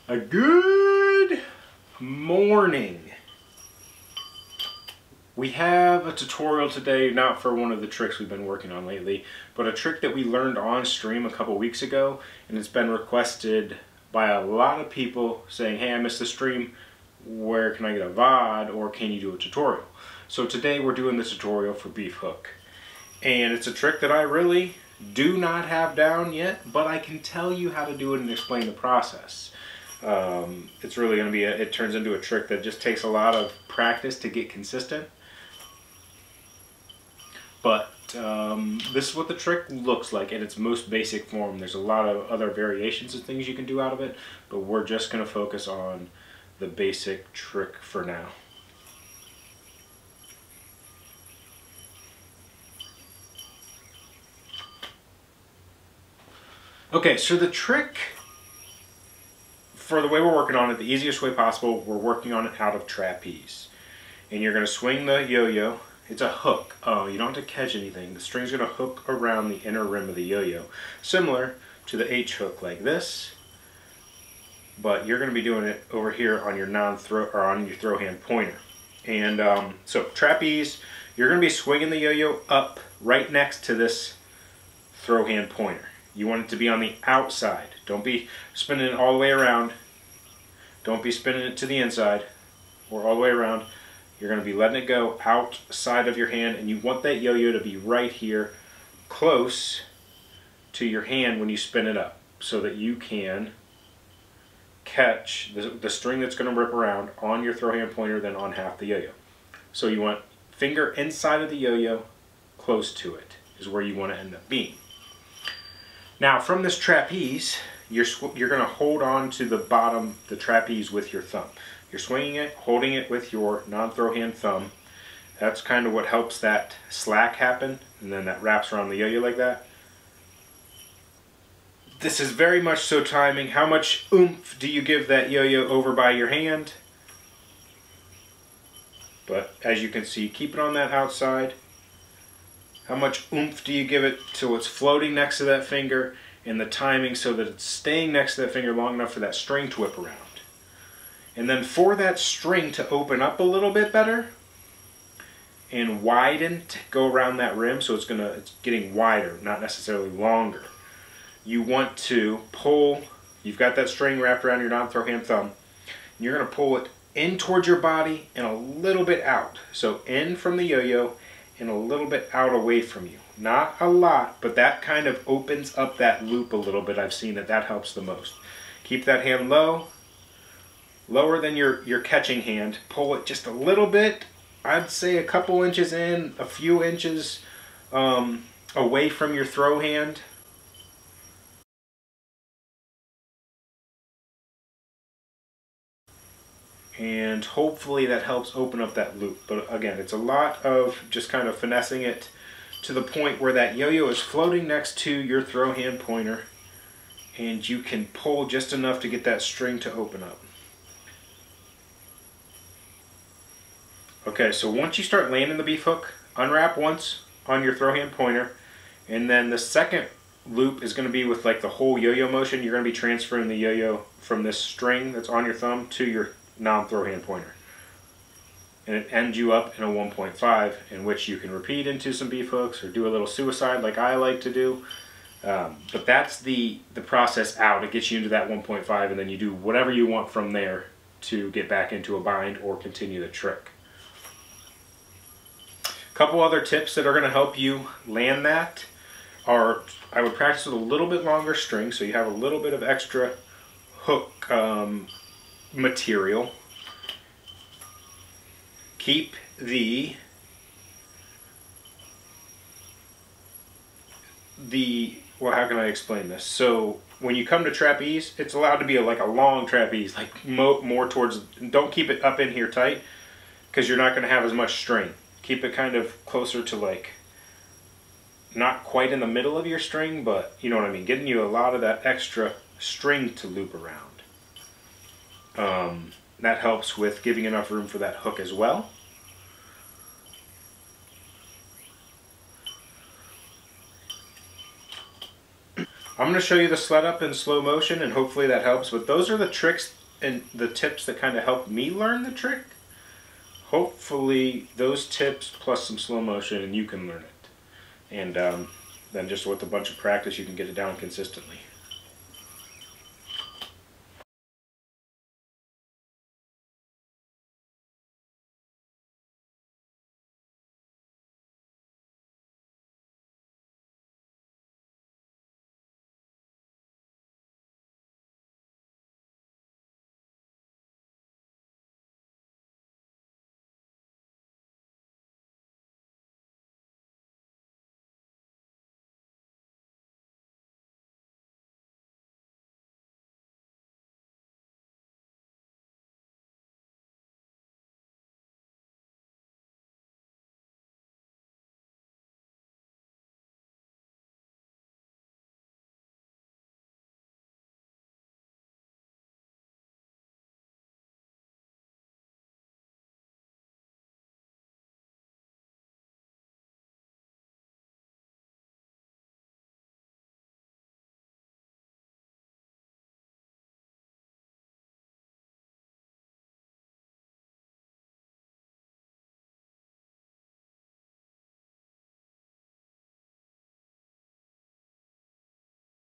A good morning. We have a tutorial today, not for one of the tricks we've been working on lately, but a trick that we learned on stream a couple weeks ago, and it's been requested by a lot of people saying, hey, I missed the stream, where can I get a VOD, or can you do a tutorial? So today we're doing the tutorial for Beefhook. And it's a trick that I really do not have down yet, but I can tell you how to do it and explain the process. It's really going to be, it turns into a trick that just takes a lot of practice to get consistent. But this is what the trick looks like in its most basic form. There's a lot of other variations and things you can do out of it, but we're just going to focus on the basic trick for now. Okay, so the trick, for the way we're working on it, the easiest way possible, we're working on it out of trapeze. And you're going to swing the yo-yo. It's a hook. Oh, you don't have to catch anything. The string's going to hook around the inner rim of the yo-yo, similar to the H hook like this. But you're going to be doing it over here on your non-throw or on your throw hand pointer. And so trapeze, you're going to be swinging the yo-yo up right next to this throw hand pointer. You want it to be on the outside. Don't be spinning it all the way around. Don't be spinning it to the inside or all the way around. You're going to be letting it go outside of your hand, and you want that yo-yo to be right here close to your hand when you spin it up so that you can catch the string that's going to rip around on your throw hand pointer, then on half the yo-yo. So you want finger inside of the yo-yo, close to it is where you want to end up being. Now from this trapeze, you're going to hold on to the bottom, the trapeze, with your thumb. You're swinging it, holding it with your non-throw hand thumb. That's kind of what helps that slack happen, and then that wraps around the yo-yo like that. This is very much so timing. How much oomph do you give that yo-yo over by your hand? But as you can see, keep it on that outside. How much oomph do you give it till it's floating next to that finger, and the timing so that it's staying next to that finger long enough for that string to whip around. And then for that string to open up a little bit better and widen to go around that rim, so it's getting wider, not necessarily longer. You want to pull, you've got that string wrapped around your non-throw hand thumb, and you're going to pull it in towards your body and a little bit out. So in from the yo-yo and a little bit out away from you. Not a lot, but that kind of opens up that loop a little bit. I've seen that helps the most. Keep that hand low, lower than your catching hand. Pull it just a little bit. I'd say a couple inches in, a few inches away from your throw hand. And hopefully that helps open up that loop. But again, it's a lot of just kind of finessing it to the point where that yo-yo is floating next to your throw hand pointer, and you can pull just enough to get that string to open up. Okay, so once you start landing the Beefhook, unwrap once on your throw hand pointer, and then the second loop is going to be with like the whole yo-yo motion. You're going to be transferring the yo-yo from this string that's on your thumb to your non-throw hand pointer, and it ends you up in a 1.5, in which you can repeat into some Beefhooks or do a little suicide like I like to do. But that's the process out. It gets you into that 1.5, and then you do whatever you want from there to get back into a bind or continue the trick. A couple other tips that are going to help you land that are, I would practice with a little bit longer string so you have a little bit of extra hook material. Keep well, how can I explain this? So when you come to trapeze, it's allowed to be like a long trapeze, like more towards, don't keep it up in here tight because you're not going to have as much string. Keep it kind of closer to, like, not quite in the middle of your string, but you know what I mean, getting you a lot of that extra string to loop around. That helps with giving enough room for that hook as well. I'm going to show you the sled up in slow motion, and hopefully that helps. But those are the tricks and the tips that kind of helped me learn the trick. Hopefully those tips plus some slow motion and you can learn it. And then just with a bunch of practice you can get it down consistently.